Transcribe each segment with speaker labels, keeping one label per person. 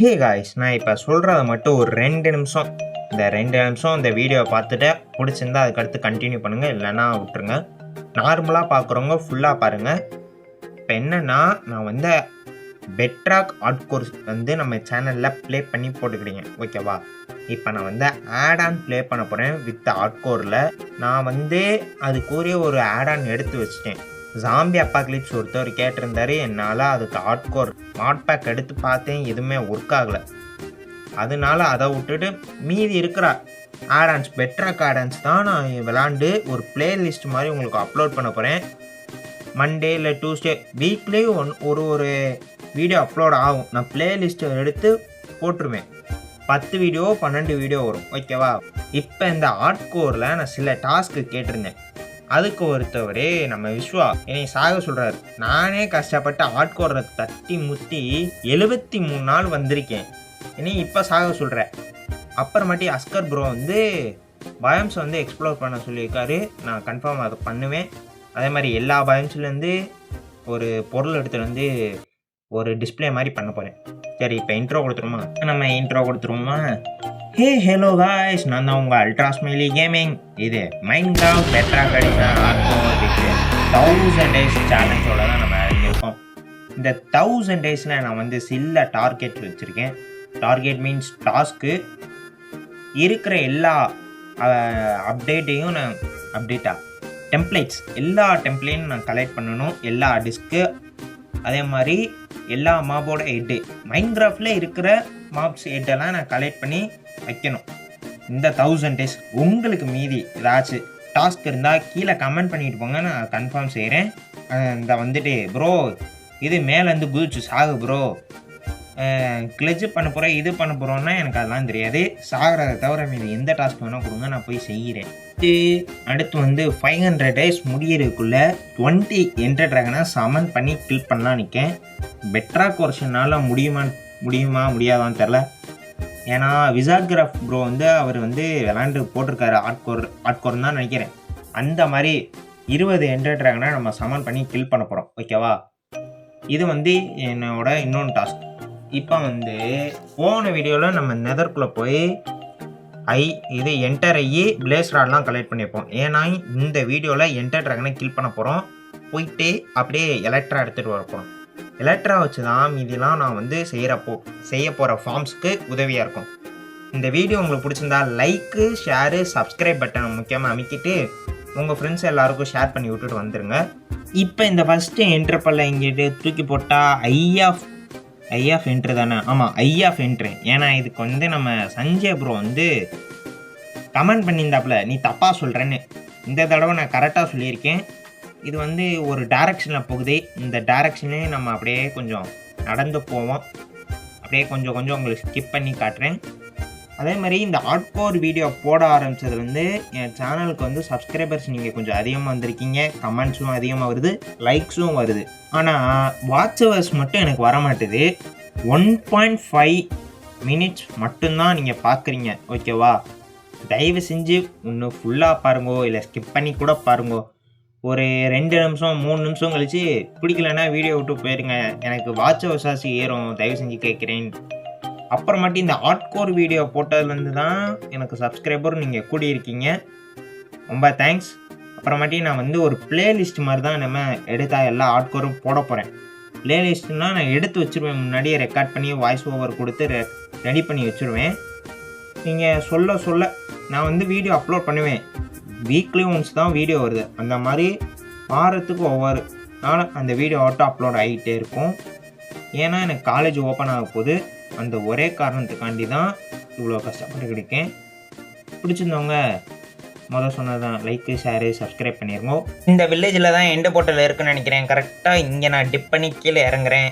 Speaker 1: Hey guys, நான் இப்போ சொல்கிறத மட்டும் ஒரு 2 நிமிஷம் இந்த வீடியோவை பார்த்துட்டு பிடிச்சிருந்தா அதுக்கடுத்து கண்டினியூ பண்ணுங்கள், இல்லைன்னா விட்டுருங்க. நார்மலாக பார்க்குறவங்க ஃபுல்லாக பாருங்கள். இப்போ என்னென்னா, நான் வந்து பெட்ராக் ஆட் கோர்ஸ் வந்து நம்ம சேனலில் ப்ளே பண்ணி போட்டுக்கிட்டீங்க, ஓகேவா? இப்போ நான் வந்து ஆட் ஆன் ப்ளே பண்ண போகிறேன் வித் ஆட் கோரில். நான் வந்து அதுக்குரிய ஒரு ஆட் ஆன் எடுத்து வச்சுட்டேன். ஜாம்பி அப்பாக்லிப்ஸ் ஒருத்தர் கேட்டிருந்தாரு, என்னால் அதுக்கு ஹார்ட்கோர் மாட் பேக் எடுத்து பார்த்தேன், எதுவுமே ஒர்க் ஆகலை. அதனால அதை விட்டுட்டு மீதி இருக்கிற ஆடான்ஸ் பெட்ராக் ஆடான்ஸ் தான் நான் விளாண்டு ஒரு பிளேலிஸ்ட் மாதிரி உங்களுக்கு அப்லோட் பண்ண போகிறேன். மண்டே இல்லை டியூஸ்டே வீக்லி ஒரு வீடியோ அப்லோட் ஆகும். நான் பிளேலிஸ்ட்டை எடுத்து போட்டுருவேன். 10 வீடியோ 12 வீடியோ வரும், ஓகேவா? இப்போ இந்த ஹார்ட்கோரில் நான் சில டாஸ்க்கு கேட்டிருந்தேன். அதுக்கு ஒருத்தவரே நம்ம விஸ்வா என்னை சாக சொல்கிறாரு. நானே கஷ்டப்பட்டு ஹார்ட்கோரை தட்டி முத்தி 73 நாள் வந்திருக்கேன், என்னை இப்போ சாக சொல்கிறேன். அப்புறமாட்டி அஸ்கர் ப்ரோ வந்து பயம்ஸை வந்து எக்ஸ்ப்ளோர் பண்ண சொல்லியிருக்காரு. நான் கன்ஃபார்ம் அதை பண்ணுவேன். அதே மாதிரி எல்லா பயம்ஸ்லேருந்து ஒரு பொருள் எடுத்துகிட்டு வந்து ஒரு டிஸ்பிளே மாதிரி பண்ண போகிறேன். சரி, இப்போ இன்ட்ரோ கொடுத்துருவோமா? ஹே ஹலோ காய்ஸ், நான் தான் உங்கள் அல்ட்ரா ஸ்மைலி கேமிங். இது மைன்கிராஃப்ட் பெட்ராக் எடிஷன் 1000 டேஸ் சேலஞ்சோட தான் நம்ம இறங்கியிருக்கோம். இந்த 1000 டேஸில் நான் வந்து சில டார்கெட் வச்சுருக்கேன். Target means task. இருக்கிற எல்லா அப்டேட்டையும் நான் டெம்ப்ளேட்ஸ் எல்லா டெம்ப்ளேட்டும் நான் கலெக்ட் பண்ணணும். எல்லா டிஸ்க்கு, அதே மாதிரி எல்லா மாபோட ஹெட்டு, மைன்கிராஃப்டில் இருக்கிற மாப்ஸ் ஹெட்டெல்லாம் நான் கலெக்ட் பண்ணி வைக்கணும். இந்த 1000 டேஸ் உங்களுக்கு மீதி ஏதாச்சும் டாஸ்க் இருந்தால் கீழே கமெண்ட் பண்ணிட்டு போங்க, நான் கன்ஃபார்ம் செய்கிறேன். இந்த வந்துட்டு ப்ரோ இது மேலேருந்து குதிச்சு சாகு ப்ரோ, கிளட்ஜு பண்ண போகிறேன், இது பண்ண போகிறோன்னா எனக்கு அதெல்லாம் தெரியாது. சாகிறத தவிர மீது எந்த டாஸ்க் வேணால் கொடுங்க, நான் போய் செய்கிறேன். அடுத்து வந்து 500 டேஸ் முடியறதுக்குள்ளே 20 என்டர் ட்ராகனை சமன் பண்ணி கில் பண்ணலாம் நிற்கேன். பெட்ராக் வருஷனால் முடியுமா முடியாதான்னு தெரில. ஏன்னா விசார்ட்கிராஃப்ட் ப்ரோ வந்து அவர் வந்து விளாண்டு போட்டிருக்காரு ஹார்ட்கோர்னு தான் நினைக்கிறேன். அந்த மாதிரி 20 என்டர் ட்ராகனை நம்ம சமன் பண்ணி கில் பண்ண போகிறோம், ஓகேவா? இது வந்து என்னோட இன்னொன்று டாஸ்க். இப்போ வந்து போன வீடியோவில் நம்ம நெதர்க்குள்ளே போய் இது என்டர் ஆகி பிளேஸ் ராட்லாம் கலெக்ட் பண்ணியிருப்போம். ஏன்னா இந்த வீடியோவில் என்டர் ட்ராகனை கில் பண்ண போகிறோம். போயிட்டு அப்படியே எலக்ட்ரா எடுத்துகிட்டு வர போகிறோம். எலக்ட்ரா வச்சு தான் மீதிலாம் நான் வந்து செய்ய போகிற ஃபார்ம்ஸ்க்கு உதவியாக இருக்கும். இந்த வீடியோ உங்களுக்கு பிடிச்சிருந்தா லைக்கு, ஷேரு, சப்ஸ்கிரைப் பட்டனை முக்கியமாக அமைக்கிட்டு உங்கள் ஃப்ரெண்ட்ஸ் எல்லாருக்கும் ஷேர் பண்ணி விட்டுட்டு வந்துடுங்க. இப்போ இந்த ஃபஸ்ட்டு என்ட்ரு பல்ல இங்கிட்டு தூக்கி போட்டால் ஐ ஆஃப் என்ட்ரு தானே? ஆமாம், ஐ ஆஃப் என்ட்ரு. ஏன்னா இதுக்கு வந்து நம்ம சஞ்சய் ப்ரோ வந்து கமெண்ட் பண்ணியிருந்தாப்புல நீ தப்பாக சொல்கிறேன்னு. இந்த தடவை நான் கரெக்டாக சொல்லியிருக்கேன். இது வந்து ஒரு டைரக்ஷனில் போகுது. இந்த டைரக்ஷன்லேயே நம்ம அப்படியே கொஞ்சம் நடந்து போவோம். அப்படியே கொஞ்சம் உங்களுக்கு ஸ்கிப் பண்ணி காட்டுறேன். அதே மாதிரி இந்த ஹார்ட்கோர் வீடியோ போட ஆரம்பித்ததுலேருந்து என் சேனலுக்கு வந்து சப்ஸ்கிரைபர்ஸ் நீங்கள் கொஞ்சம் அதிகமாக வந்திருக்கீங்க. கமெண்ட்ஸும் அதிகமாக வருது, லைக்ஸும் வருது. ஆனால் வாட்சவர்ஸ் மட்டும் எனக்கு வர மாட்டுது. 1.5 மினிட்ஸ் மட்டும்தான் நீங்கள் பார்க்குறீங்க, ஓகேவா? தயவு செஞ்சு ஒன்று ஃபுல்லாக பாருங்கோ, இல்லை ஸ்கிப் பண்ணி கூட பாருங்கோ. ஒரு 2 நிமிஷம் 3 நிமிஷம் கழித்து பிடிக்கலன்னா வீடியோ விட்டு போயிருங்க. எனக்கு வாட்ச் அவர்ஸாசி ஏறும், தயவு செஞ்சு கேட்குறேன். அப்புறமாட்டி இந்த ஹார்ட்கோர் வீடியோ போட்டதுலேருந்து தான் எனக்கு சப்ஸ்கிரைபர் நீங்கள் கூடியிருக்கீங்க, ரொம்ப தேங்க்ஸ். அப்புறமாட்டி நான் வந்து ஒரு பிளேலிஸ்ட் மாதிரி தான் நம்ம எடுத்தால் எல்லா ஹார்ட்கோரும் போட போகிறேன். பிளேலிஸ்ட்னால் நான் எடுத்து வச்சுருவேன், முன்னாடியே ரெக்கார்ட் பண்ணி வாய்ஸ் ஓவர் கொடுத்து ரெடி பண்ணி வச்சுருவேன். நீங்கள் சொல்ல நான் வந்து வீடியோ அப்லோட் பண்ணுவேன். வீக்லி ஒன்ஸ் தான் வீடியோ வருது. அந்த மாதிரி வாரத்துக்கு ஒவ்வொரு நாளும் அந்த வீடியோ ஆட்டோ அப்லோட் ஆகிட்டே இருக்கும். ஏன்னா எனக்கு காலேஜ் ஓப்பன் ஆக போகுது. அந்த ஒரே காரணத்துக்காண்டி தான் இவ்வளோ கஷ்டப்பட்டு கிடைக்கேன். பிடிச்சிருந்தவங்க சொன்னது தான் லைக்கு, ஷேரு, சப்ஸ்கிரைப் பண்ணிடுங்க. இந்த வில்லேஜில் தான் எண்டு போர்ட்டல் இருக்குன்னு நினைக்கிறேன். கரெக்டாக இங்கே நான் டிப் பண்ணி கீழே இறங்குறேன்.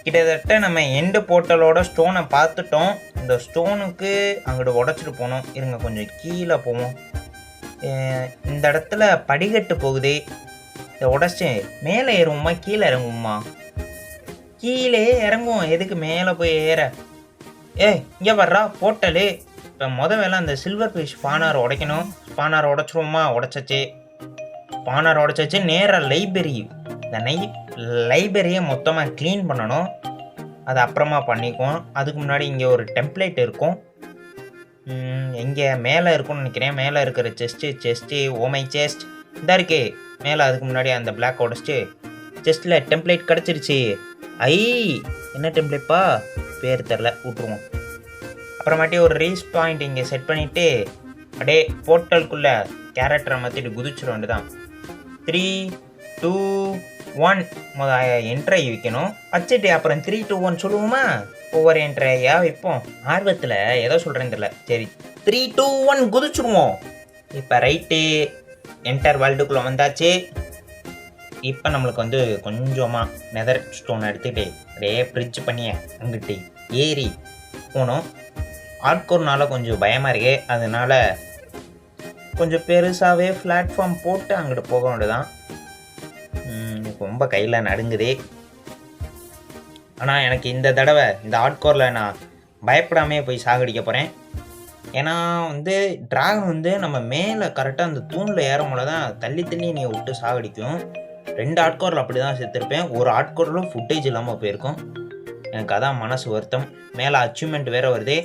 Speaker 1: கிட்டத்தட்ட நம்ம எண்டு போர்ட்டலோட ஸ்டோனை பார்த்துட்டோம். இந்த ஸ்டோனுக்கு அங்கிட்டு உடச்சிட்டு போகணும். இருங்க கொஞ்சம் கீழே போவோம். இந்த இடத்துல படிக்கட்டு போகுது. இதை உடச்சி மேலே ஏறுவோம்மா கீழே இறங்குவோம்மா? கீழே இறங்குவோம், எதுக்கு மேலே போய் ஏற? இங்கே வர்றா போர்ட்டலு. இப்போ வேலை அந்த சில்வர் ஃபிஷ் ஸ்பானார் உடைக்கணும். ஸ்பானார் உடைச்சிருவோமா? ஸ்பானார் உடைச்சாச்சு. நேராக லைப்ரரி. இந்த லைப்ரரியை மொத்தமாக க்ளீன் பண்ணணும். அது அப்புறமா பண்ணிக்குவோம். அதுக்கு முன்னாடி இங்கே ஒரு டெம்ப்ளேட் இருக்கும். எங்கே மேலே இருக்கும்னு நினைக்கிறேன். மேலே இருக்கிற செஸ்ட்டு ஓமை செஸ்ட் இந்த இருக்கே மேலே. அதுக்கு முன்னாடி அந்த பிளாக் உடச்சிட்டு செஸ்ட்டில் டெம்ப்ளேட் கிடச்சிருச்சு. ஐ என்ன டெம்ப்ளேட்ப்பா பேர் தெரில, விட்ருவோம். அப்புறமாட்டி ஒரு ரீஸ் பாயிண்ட் இங்கே செட் பண்ணிவிட்டு அப்படியே போர்ட்டலுக்குள்ளே கேரக்டரை மாற்றிட்டு குதிச்சிட வேண்டியதான். 3 2 1 என்ட்ரை வைக்கணும். வச்சுட்டு அப்புறம் 3 2 1 சொல்லுவோமா? ஒவ்வொரு என்ட்ரையாக வைப்போம். ஆர்வத்தில் ஏதோ சொல்கிறேன்னு தெரியல. சரி 3 2 1 குதிச்சுடுவோம். இப்போ ரைட்டு என்டர் வேர்ல்டுக்குள்ளே வந்தாச்சு. இப்போ நம்மளுக்கு வந்து கொஞ்சமாக நெதர் ஸ்டோன் எடுத்துக்கிட்டு அப்படியே ஃப்ரிட்ஜ் பண்ணி அங்கிட்டு ஏறி போகணும். ஆட்கோர்னால கொஞ்சம் பயமாக இருக்கே, அதனால் கொஞ்சம் பெருசாகவே பிளாட்ஃபார்ம் போட்டு அங்கிட்டு போக வேண்டியதான். ரொம்ப கையில் நடுங்குதே. ஆனால் எனக்கு இந்த தடவை இந்த ஆட்கோரில் நான் பயப்படாமே போய் சாகடிக்க போகிறேன். ஏன்னா வந்து ட்ராகன் வந்து நம்ம மேலே கரெக்டாக அந்த தூணில் ஏறும்போது தான் தள்ளி நீ விட்டு சாகடிக்கும். 2 ஆட்கோரில் அப்படி தான் செத்துருப்பேன். ஒரு ஆட்கோரிலும் ஃபுட்டேஜ் இல்லாமல் போயிருக்கும். எனக்கு அதான் மனசு வருத்தம். மேலே அச்சீவ்மெண்ட் வேறு வருதே.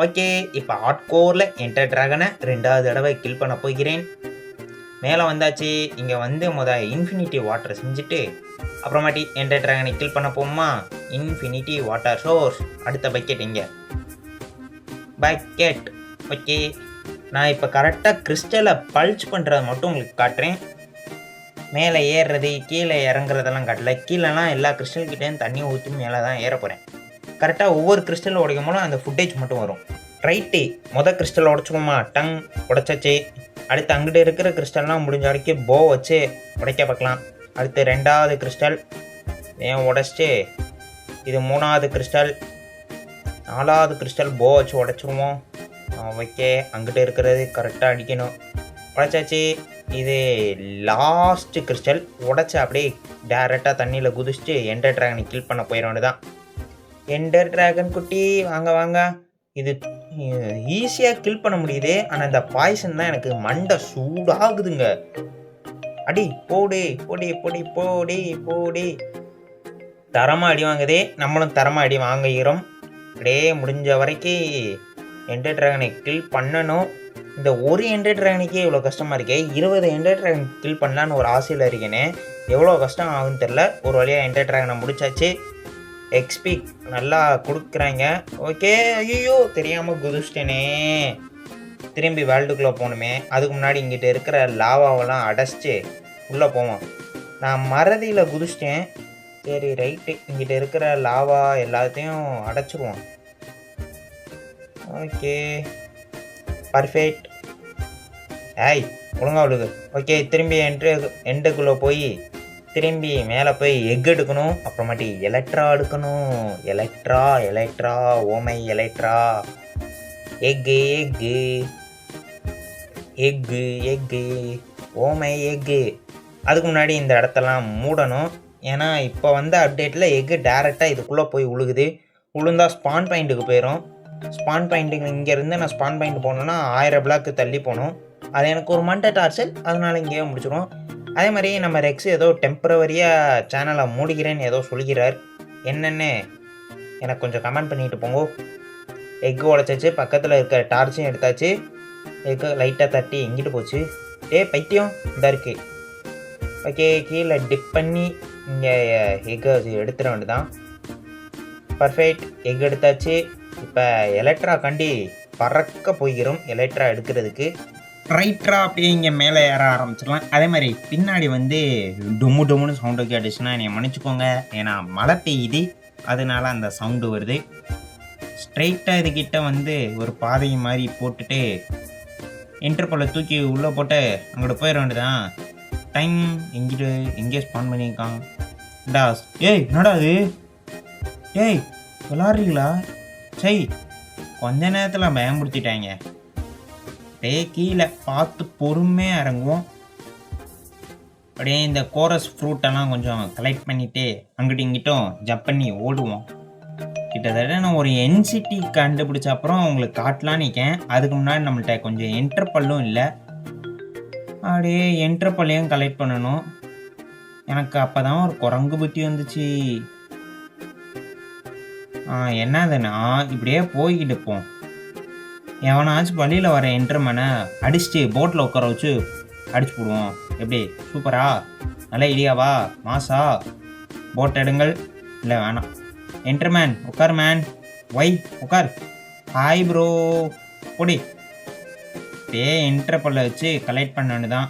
Speaker 1: ஓகே, இப்போ ஹார்ட்கோரில் என்டர் ட்ராகனை 2வது தடவை கில் பண்ண போகிறேன். மேலே வந்தாச்சு. இங்கே வந்து இன்ஃபினிட்டி வாட்டர் செஞ்சுட்டு அப்புறமாட்டி என்டர் ட்ராகனை கில் பண்ண போகுமா. Infinity water source. அடுத்த பக்கெட் இங்கே பக்கெட். ஓகே, நான் இப்போ கரெக்டாக கிறிஸ்டலை பல்ச் பண்ணுறதை மட்டும் உங்களுக்கு காட்டுறேன். மேலே ஏறுறது கீழே இறங்குறதெல்லாம் காட்டல. கீழேலாம் எல்லா கிறிஸ்டல்கிட்டேயும் தண்ணி ஊற்றி மேலே தான் ஏற போகிறேன். கரெக்டாக ஒவ்வொரு கிறிஸ்டல் உடைக்கும் போது அந்த ஃபுட்டேஜ் மட்டும் வரும். ரைட்டு கிறிஸ்டல் உடைச்சுக்கோமா. டங் உடைச்சாச்சு. அடுத்து அங்கிட்டு இருக்கிற கிறிஸ்டல்லாம் முடிஞ்ச வரைக்கும் போ வச்சு உடைக்க பார்க்கலாம். அடுத்து 2வது கிறிஸ்டல் உடைச்சிட்டு இது 3வது கிறிஸ்டல் 4வது கிறிஸ்டல் போ வச்சு உடைச்சிருவோம். ஓகே, அங்கிட்டு இருக்கிறது கரெக்டாக அடிக்கணும். உடைச்சாச்சு. இது லாஸ்ட்டு கிறிஸ்டல் உடைச்சி அப்படியே டேரெக்டாக தண்ணியில் குதிச்சுட்டு என்டர் ட்ராகனை கில் பண்ண போயிட வேண்டியதான். என்டர் ட்ராகன் குட்டி வாங்க வாங்க. இது ஈஸியாக கில் பண்ண முடியுது. ஆனால் இந்த பாய்சன் தான் எனக்கு மண்டை சூடாகுதுங்க. அடி போடி பொடி பொடி போடி போடி. தரமாக அடி வாங்குதே. நம்மளும் தரமாக அடி வாங்குகிறோம். அப்படியே முடிஞ்ச வரைக்கும் என்டர் ட்ராகனை கில் பண்ணணும். இந்த ஒரு என்டர் ட்ராகனுக்கே இவ்வளோ கஷ்டமாக இருக்கே. 20 என்டர் ட்ராகன் கில் பண்ணலான்னு ஒரு ஆசையில் இருக்கேனே. எவ்வளோ கஷ்டம் ஆகுன்னு தெரில. ஒரு வழியாக என்டர் ட்ராகனை முடிச்சாச்சு. எக்ஸ்பி நல்லா கொடுக்குறாங்க. ஓகே, ஐயோ தெரியாமல் குதிச்சிட்டேனே. திரும்பி வேர்ல்டுக்குள்ளே போகணுமே. அதுக்கு முன்னாடி இங்கிட்ட இருக்கிற லாவாவெல்லாம் அடைச்சிட்டு உள்ளே போவோம். நான் மறதியில் குதிச்சிட்டேன். சரி ரைட்டு, இங்கிட்ட இருக்கிற லாவா எல்லாத்தையும் அடைச்சிருவோம். Okay perfect. ஏய் ஒழுங்கா விழுகு. ஓகே, திரும்பி எண்டுக்குள்ளே போய் திரும்பி மேலே போய் எக் எடுக்கணும். அப்புறமாட்டி எலக்ட்ரா எடுக்கணும். எலக்ட்ரா ஓமை Electra. Egg egg egg egg ஓமை எக்கு. அதுக்கு முன்னாடி இந்த இடத்தெல்லாம் மூடணும். ஏன்னா இப்போ வந்த அப்டேட்டில் எக்கு டேரெக்டாக இதுக்குள்ளே போய் உழுகுது. உளுந்தா ஸ்பான் பாயிண்ட்டுக்கு போயிடும். ஸ்பான் பாயிண்ட்டுக்கு இங்கேருந்து நான் ஸ்பான் பாயிண்ட் போகணுன்னா 1000 பிளாக்கு தள்ளி போகணும். அது எனக்கு ஒரு மண்டை டார்ச்சல். அதனால் இங்கேயே முடிச்சிடும். அதே மாதிரி நம்ம ரெக்ஸ் ஏதோ டெம்பரவரியாக சேனலை மூடிக்கிறேன்னு ஏதோ சொல்லிக்கிறார். என்னென்னு எனக்கு கொஞ்சம் கமெண்ட் பண்ணிட்டு போங்க. எக்கு உடைச்சாச்சு. பக்கத்தில் இருக்கிற டார்ச்சும் எடுத்தாச்சு. எக்கு லைட்டாக தட்டி எங்கிட்டு போச்சு. பைத்தியம் இந்த இருக்குது. ஓகே, கீழே டிப் பண்ணி இங்கே எக்கை எடுத்துட வேண்டியதான். பர்ஃபெக்ட், எக் எடுத்தாச்சு. இப்போ எலக்ட்ரா கண்டி பறக்க போய்கிறோம். எலக்ட்ரா எடுக்கிறதுக்கு ரைட்ரா அப்படியே இங்கே மேலே ஏற ஆரம்பிச்சிடலாம். அதே மாதிரி பின்னாடி வந்து டொம்மு டொம்முன்னு சவுண்டு கேட்டுச்சுன்னா என்னை மன்னிச்சுக்கோங்க. ஏன்னா மழை பெய்யுது, அதனால அந்த சவுண்டு வருது. ஸ்ட்ரைட்டாக இதுக்கிட்ட வந்து ஒரு பாதை மாதிரி போட்டுட்டு இன்டர்போலை தூக்கி உள்ளே போட்டு அங்கிட்ட போயிட வேண்டியதான். டைம் எங்கிட்டு எங்கேயோ ஸ்பான் பண்ணியிருக்கான். டா என்னடா அது? விளாட்றீங்களா? சரி, கொஞ்ச நேரத்தில் பயன்படுத்திட்டாங்க. கீழே பார்த்து பொறுமையாக இறங்குவோம். அப்படியே இந்த கோரஸ் ஃப்ரூட்டெல்லாம் கொஞ்சம் கலெக்ட் பண்ணிவிட்டு அங்கிட்டும் இங்கிட்டும் ஜம்ப் பண்ணி ஓடுவோம். கிட்டத்தட்ட நான் ஒரு என்சிட்டி கண்டுபிடிச்ச அப்புறம் உங்களுக்கு காட்டலான்னு இருக்கேன். அதுக்கு முன்னாடி நம்மள்கிட்ட கொஞ்சம் என்டர்பல்லும் இல்லை. அப்படியே என்டர்பல்லையும் கலெக்ட் பண்ணணும். எனக்கு அப்போ தான் ஒரு குரங்கு புத்தி வந்துச்சு. என்னதுன்னா இப்படியே போய்கிட்டு இருப்போம். எவனாச்சும் வழியில் வர என்ட்ரமனை அடிச்சுட்டு போட்டில் உட்கார வச்சு அடிச்சு போடுவோம். எப்படி? சூப்பரா? நல்ல ஐடியாவா? மாசா? போட் எடுங்கள். இல்லை வேணாம். என்ட்ரமேன் உட்கார் மேன். ஒய் உட்கார். Hi bro. பொடி இன்டர்பல்ல வச்சு கலெக்ட் பண்ணனு தான்.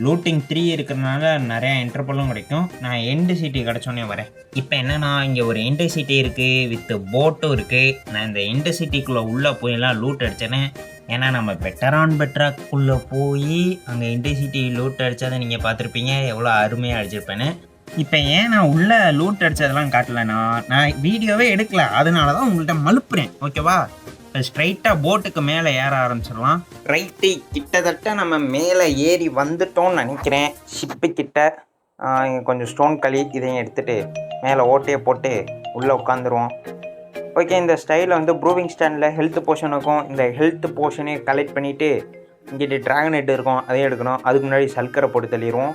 Speaker 1: லூட்டிங் 3 இருக்கிறதுனால நிறையா இன்டர்பலும் கிடைக்கும். நான் எண்டு சிட்டி கிடச்சோன்னே வரேன். இப்போ என்னன்னா இங்கே ஒரு எண்டு சிட்டி இருக்குது, வித் போட்டும் இருக்குது. நான் இந்த எண்டு சிட்டிக்குள்ளே உள்ளே போயெல்லாம் லூட் அடித்தேன்னு. ஏன்னா நம்ம பெட்டராக்குள்ளே போய் அங்கே எண்டு சிட்டி லூட் அடித்ததை நீங்கள் பார்த்துருப்பீங்க, எவ்வளோ அருமையாக அடிச்சிருப்பேன்னு. இப்போ ஏன் நான் உள்ளே லூட் அடித்ததெல்லாம் காட்டலைன்னா, நான் வீடியோவே எடுக்கல, அதனால தான் உங்கள்கிட்ட மலுப்புறேன். ஓகேவா? ஸ்ட்ரைட்டாக போட்டுக்கு மேலே ஏற ஆரம்பிச்சிடலாம். ரைட்டு, கிட்டத்தட்ட நம்ம மேலே ஏறி வந்துட்டோம்னு நினைக்கிறேன். ஷிப்பு கிட்ட இங்கே கொஞ்சம் ஸ்டோன் களி இதையும் எடுத்துகிட்டு மேலே ஓட்டையை போட்டு உள்ளே உட்காந்துருவோம். ஓகே, இந்த ஸ்டைலில் வந்து ப்ரூவிங் ஸ்டாண்டில் ஹெல்த் போர்ஷன் இருக்கும். இந்த ஹெல்த் போர்ஷனையும் கலெக்ட் பண்ணிவிட்டு இங்கிட்ட ட்ராகன் ஹெட் இருக்கும், அதையும் எடுக்கணும். அதுக்கு முன்னாடி சல்கரை போட்டு தள்ளிடுவோம்.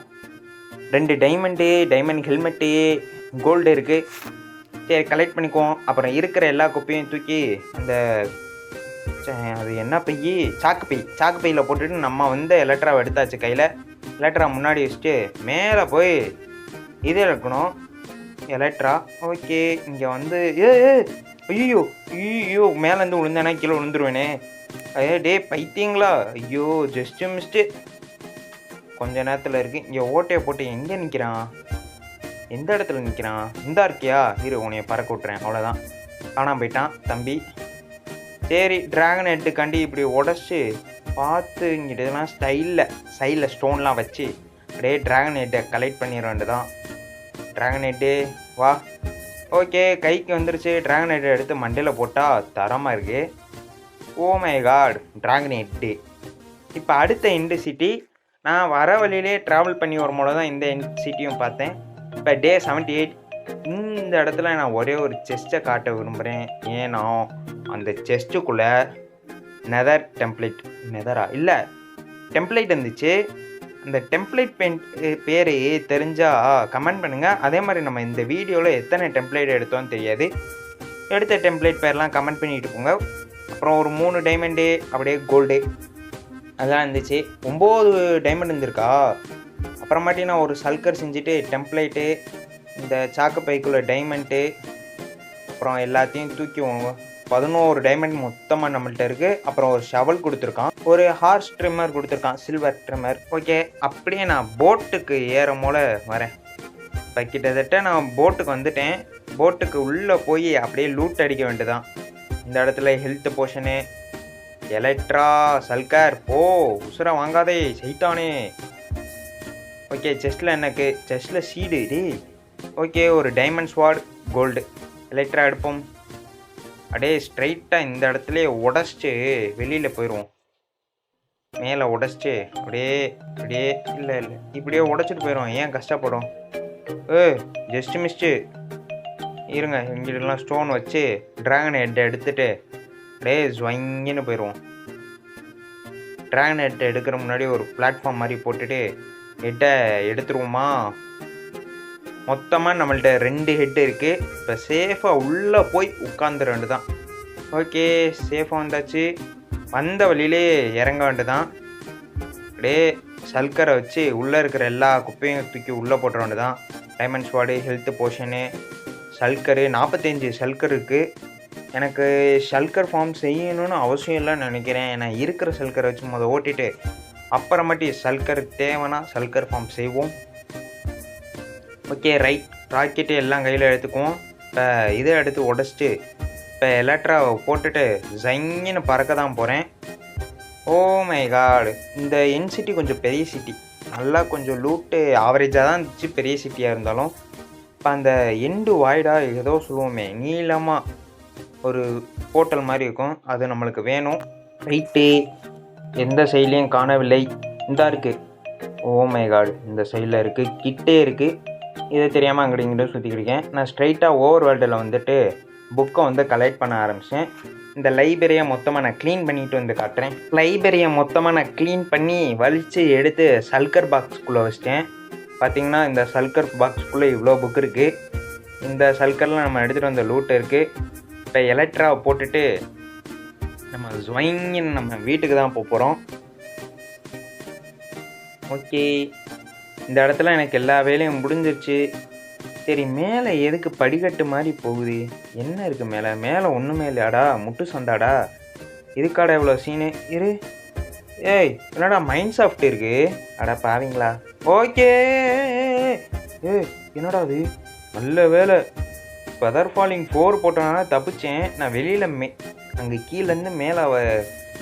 Speaker 1: 2 டைமண்ட் ஹெல்மெட்டு, கோல்டு இருக்குது. சரி, கலெக்ட் பண்ணிக்குவோம். அப்புறம் இருக்கிற எல்லா குப்பையும் தூக்கி அந்த அது என்ன பை, சாக்கு பையில் போட்டுட்டு நம்ம வந்து எலக்ட்ராவை எடுத்தாச்சு கையில். எலக்ட்ரா முன்னாடி வச்சுட்டு மேலே போய் இது எடுக்கணும், எலக்ட்ரா. ஓகே, இங்கே வந்து ஐயோ மேலேருந்து விழுந்தேன்னா கீழே விழுந்துருவேனே. டே பைத்தியங்களா, ஐயோ ஜஸ்ட்டு மிஸ்ட்டு. கொஞ்ச நேரத்தில் இருக்குது. இங்கே ஓட்டையை போட்டு எங்கே நிற்கிறான், எந்த இடத்துல நிற்கிறான்? இந்தா இருக்கியா? இரு, உன்னைய பறக்க விட்றேன். அவ்வளோதான், காணாம போயிட்டான் தம்பி. சரி, ட்ராகன் ஹெட்டுக்காண்டி இப்படி உடச்சி பார்த்து இங்கிட்ட இதெல்லாம் சைடில் ஸ்டோன்லாம் வச்சு அப்படியே ட்ராகன் ஹெட்டை கலெக்ட் பண்ணிட வேண்டியதான். ட்ராகன் ஹெட்டு வா. ஓகே, கைக்கு வந்துருச்சு. ட்ராகன் ஹெட்டை எடுத்து மண்டையில் போட்டால் தரமாக இருக்குது. Oh my god, dragon head. இப்போ அடுத்த எண்டு சிட்டி நான் வர வழியிலே ட்ராவல் பண்ணி வரும்போது தான் இந்த எண்டு சிட்டியும் பார்த்தேன். இப்போ டே 78. இந்த இடத்துல நான் ஒரே ஒரு செஸ்ட்டை காட்ட விரும்புகிறேன். ஏன்னா அந்த செஸ்ட்டுக்குள்ளே டெம்ப்ளேட் இருந்துச்சு. அந்த டெம்ப்ளேட் பேர் தெரிஞ்சால் கமெண்ட் பண்ணுங்கள். அதே மாதிரி நம்ம இந்த வீடியோவில் எத்தனை டெம்ப்ளேட் எடுத்தோன்னு தெரியாது. எடுத்த டெம்ப்ளேட் பேர்லாம் கமெண்ட் பண்ணிட்டு போங்க. அப்புறம் ஒரு 3 டைமண்டு அப்படியே கோல்டு அதெல்லாம் இருந்துச்சு. 9 டைமண்ட் இருந்திருக்கா. அப்புறமாட்டி நான் ஒரு சல்கர் செஞ்சுட்டு டெம்ப்ளேட்டு, இந்த சாக்கு பைக்குள்ள டைமண்ட்டு, அப்புறம் எல்லாத்தையும் தூக்கி 11 டைமண்ட் மொத்தமாக நம்மள்கிட்ட இருக்குது. அப்புறம் ஒரு ஷவல் கொடுத்துருக்கான், ஒரு ஹார்ஸ் ட்ரிம்மர் கொடுத்துருக்கான், சில்வர் ட்ரிம்மர். ஓகே, அப்படியே நான் போட்டுக்கு ஏறும் போல வரேன். இப்போ கிட்டத்தட்ட நான் போட்டுக்கு வந்துட்டேன். போட்டுக்கு உள்ளே போய் அப்படியே லூட் அடிக்க வேண்டியதான். இந்த இடத்துல ஹெல்த் போர்ஷனு, எலக்ட்ரா, சல்கர், உசுரை வாங்காதே சைத்தானே. ஓகே, செஸ்ட்டில் சீடு டே. ஓகே, ஒரு டைமண்ட் ஸ்வாட், கோல்டு. எலக்ட்ரா எடுப்போம். அப்படியே ஸ்ட்ரைட்டாக இந்த இடத்துல உடச்சிட்டு வெளியில் போயிடுவோம். மேலே உடச்சிட்டு அப்படியே இல்லை இப்படியே உடச்சிட்டு போயிடுவோம். ஏன் கஷ்டப்படும்? Just missed. இருங்க, இங்கிட்டலாம் ஸ்டோன் வச்சு ட்ராகன் ஹெட்டை எடுத்துகிட்டு அப்படியே ஸ்வங்கின்னு போயிடுவோம். ட்ராகன் ஹெட்டை எடுக்கிற முன்னாடி ஒரு பிளாட்ஃபார்ம் மாதிரி போட்டுட்டு ஹெட்டை எடுத்துருவோமா. மொத்தமாக நம்மள்ட்ட 2 ஹெட் இருக்குது. இப்போ சேஃபாக உள்ளே போய் உட்காந்துட வேண்டியதான். ஓகே, சேஃபாக வந்தாச்சு. வந்த வழியிலே இறங்க வேண்டியதான். அப்படியே சல்கரை வச்சு உள்ளே இருக்கிற எல்லா குப்பையும் தூக்கி உள்ளே போட்டுற வேண்டியதான். டைமண்ட் ஸ்வாடு, ஹெல்த் போர்ஷனு, சல்கரு, 45 சல்கர் இருக்குது. எனக்கு சல்கர் ஃபார்ம் செய்யணும்னு அவசியம் இல்லைன்னு நினைக்கிறேன். ஏன்னா இருக்கிற சல்கரை வச்சு ஓட்டிட்டு அப்புறமாட்டி சல்கர் தேவைன்னா சல்கர் ஃபார்ம் செய்வோம். Okay, right. ராக்கெட்டு எல்லாம் கையில் எடுத்துக்குவோம். இப்போ இதை எடுத்து உடச்சிட்டு இப்போ எலக்ட்ராவை போட்டுட்டு ஜங்கின்னு பறக்க தான் போகிறேன். ஓ மை காடு, இந்த என் சிட்டி கொஞ்சம் பெரிய சிட்டி. நல்லா கொஞ்சம் லூட்டு ஆவரேஜாக தான் இருந்துச்சு, பெரிய சிட்டியாக இருந்தாலும். இப்போ அந்த எண்டு வாய்டா ஏதோ சொல்லுவோமே, நீளமாக ஒரு போர்ட்டல் மாதிரி இருக்கும், அது நம்மளுக்கு வேணும். ரைட்டு, எந்த சைட்லேயும் காணவில்லை. இந்த இருக்குது. ஓ மை காடு, இந்த சைடில் இருக்குது, கிட்டே இருக்குது. இதை தெரியாமல் அங்கிட்ட சுற்றிக்கிட்டேன். நான் ஸ்ட்ரைட்டாக ஓவர் வேர்ல்டில் வந்துட்டு புக்கை வந்து கலெக்ட் பண்ண ஆரம்பித்தேன். இந்த லைப்ரரியை மொத்தமாக நான் க்ளீன் பண்ணிட்டு வந்து காட்டுறேன். லைப்ரரியை மொத்தமாக நான் க்ளீன் பண்ணி வலித்து எடுத்து சல்கர் பாக்ஸ்குள்ளே வச்சிட்டேன். பார்த்திங்கன்னா இந்த சல்கர் பாக்ஸ்குள்ளே இவ்வளோ புக் இருக்குது.
Speaker 2: இந்த சல்கரில் நம்ம எடுத்துகிட்டு வந்த லூட் இருக்குது. இப்போ எலக்ட்ராவை போட்டுட்டு நம்ம ஜொயின்னு நம்ம வீட்டுக்கு தான் போகிறோம். ஓகே, இந்த இடத்துல எனக்கு எல்லா வேலையும் முடிஞ்சிருச்சு. சரி, மேலே எதுக்கு படிக்கட்டு மாதிரி போகுது? என்ன இருக்குது மேலே? மேலே ஒன்றுமே இல்லையாடா, முட்டு சந்தாடா. இதுக்காடா இவ்வளோ சீனு? இரு, ஏய் என்னடா மைண்ட் சாஃப்ட் இருக்கு? அடா பாவீங்களா. ஓகே, ஏய் என்னடா அது? நல்ல வேலை ஃபெதர் ஃபாலிங் 4 போட்டோன்னா தப்பிச்சேன். நான் வெளியில் அங்கே கீழேருந்து மேலே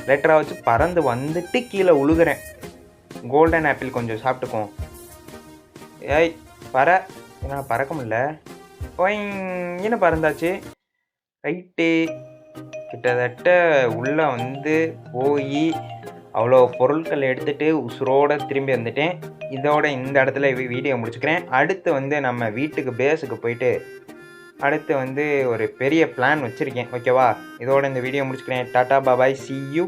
Speaker 2: லெட்டராக வச்சு பறந்து வந்துட்டு கீழே உழுகிறேன். கோல்டன் ஆப்பிள் கொஞ்சம் சாப்பிட்டுக்குவோம். ஏய் என்ன பறக்க முடியல. என்ன பறந்தாச்சு. ரைட்டு, கிட்டத்தட்ட உள்ளே வந்து போய் அவ்வளோ பொருட்கள் எடுத்துகிட்டு உசுரோடு திரும்பி வந்துட்டேன். இதோட இந்த இடத்துல வீடியோ முடிச்சுக்கிறேன். அடுத்து வந்து நம்ம வீட்டுக்கு பேஸுக்கு போயிட்டு அடுத்து வந்து ஒரு பெரிய பிளான் வச்சுருக்கேன். ஓகேவா, இதோட இந்த வீடியோ முடிச்சுக்கிறேன். Tata bye bye, see you.